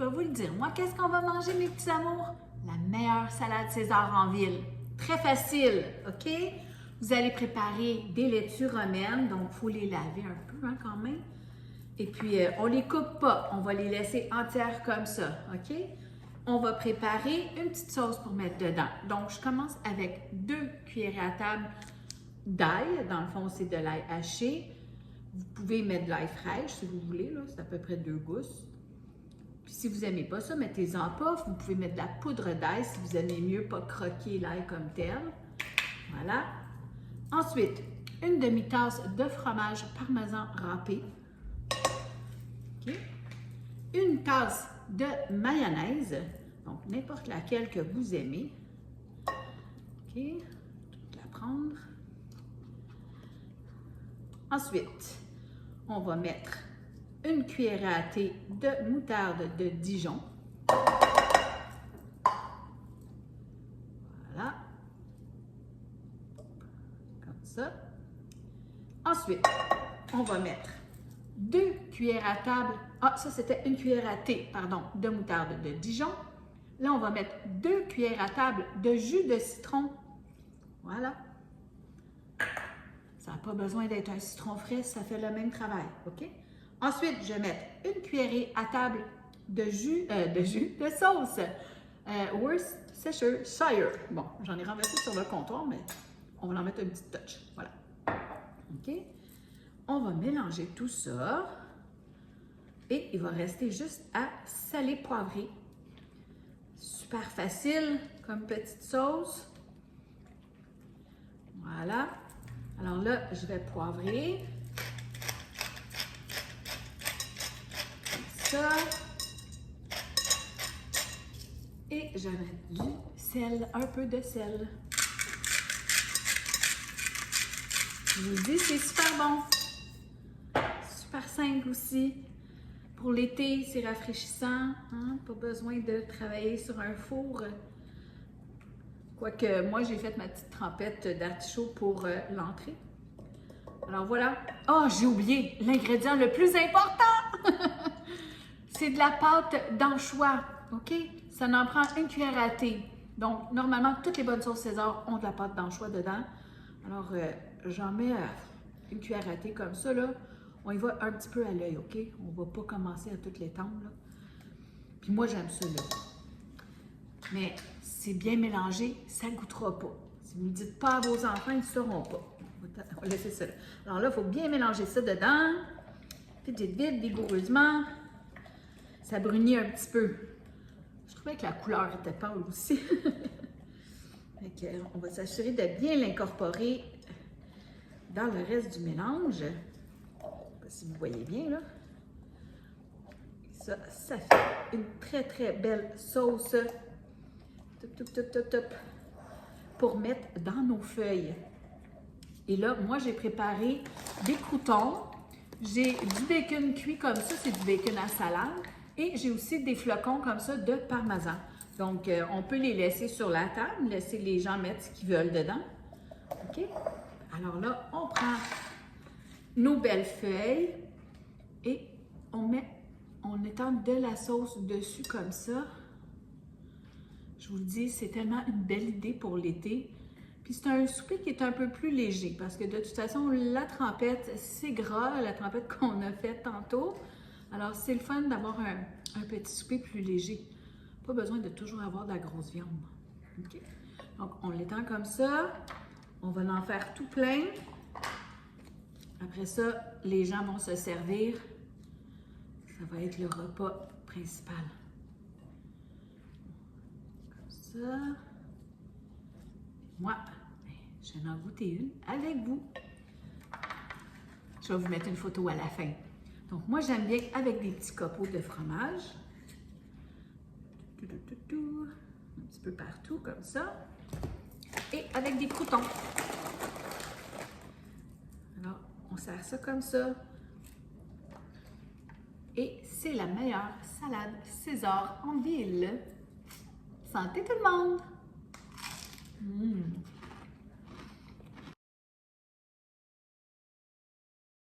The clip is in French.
vais vous le dire. Moi, qu'est-ce qu'on va manger, mes petits amours? La meilleure salade César en ville. Très facile, OK? Vous allez préparer des laitues romaines, donc il faut les laver un peu hein, quand même. Et puis, on ne les coupe pas, on va les laisser entières comme ça, OK? On va préparer une petite sauce pour mettre dedans. Donc, je commence avec 2 cuillerées à table d'ail. Dans le fond, c'est de l'ail haché. Vous pouvez mettre de l'ail fraîche si vous voulez, c'est à peu près 2 gousses. Puis si vous n'aimez pas ça, mettez-en pas. Vous pouvez mettre de la poudre d'ail si vous aimez mieux pas croquer l'ail comme tel. Voilà. Ensuite, une demi-tasse de fromage parmesan râpé. Okay. Une tasse de mayonnaise, donc n'importe laquelle que vous aimez. OK, tout la prendre. Ensuite, on va mettre une cuillère à thé de moutarde de Dijon. Voilà. Comme ça. Ensuite, on va mettre 2 cuillères à table, ça c'était une cuillère à thé, pardon, de moutarde de Dijon. Là, on va mettre 2 cuillères à table de jus de citron. Voilà. Ça n'a pas besoin d'être un citron frais, ça fait le même travail, OK? Ensuite, je vais mettre une cuillerée à table de sauce Worcestershire. Bon, j'en ai renversé sur le comptoir, mais on va en mettre une petite touch. Voilà. OK? On va mélanger tout ça et il va rester juste à saler, poivrer. Super facile comme petite sauce. Voilà. Alors là, je vais poivrer. Comme ça. Et je vais mettre du sel, un peu de sel. Je vous dis, c'est super bon. Super simple aussi. Pour l'été, c'est rafraîchissant. Hein? Pas besoin de travailler sur un four. Quoique, moi, j'ai fait ma petite trempette d'artichaut pour l'entrée. Alors voilà. Oh, j'ai oublié l'ingrédient le plus important! C'est de la pâte d'anchois. OK? Ça en prend une cuillère à thé. Donc, normalement, toutes les bonnes sauces César ont de la pâte d'anchois dedans. Alors, j'en mets une cuillère à thé comme ça, là. On y va un petit peu à l'œil, OK? On va pas commencer à toutes les tendre, là. Puis moi, j'aime ça, là. Mais c'est bien mélangé, ça ne goûtera pas. Si vous ne le dites pas à vos enfants, ils ne sauront pas. On va laisser ça là. Alors là, il faut bien mélanger ça dedans. Vite, vite, vite, vigoureusement. Ça brunit un petit peu. Je trouvais que la couleur était pâle aussi. On va s'assurer de bien l'incorporer dans le reste du mélange. Je ne sais pas si vous voyez bien, là. Ça fait une très, très belle sauce. Pour mettre dans nos feuilles. Et là, moi, j'ai préparé des croûtons. J'ai du bacon cuit comme ça, c'est du bacon à salade. Et j'ai aussi des flocons comme ça de parmesan. Donc, on peut les laisser sur la table, laisser les gens mettre ce qu'ils veulent dedans. OK? Alors là, on prend nos belles feuilles et on étend de la sauce dessus comme ça. Je vous le dis, c'est tellement une belle idée pour l'été. Puis c'est un souper qui est un peu plus léger parce que de toute façon, la trempette, c'est gras, la trempette qu'on a faite tantôt. Alors, c'est le fun d'avoir un petit souper plus léger. Pas besoin de toujours avoir de la grosse viande. OK? Donc, on l'étend comme ça. On va en faire tout plein. Après ça, les gens vont se servir. Ça va être le repas principal. Ça. Moi, je vais en goûter une avec vous. Je vais vous mettre une photo à la fin. Donc, moi, j'aime bien avec des petits copeaux de fromage. Un petit peu partout, comme ça. Et avec des croûtons. Alors, on sert ça comme ça. Et c'est la meilleure salade César en ville. Santé tout le monde!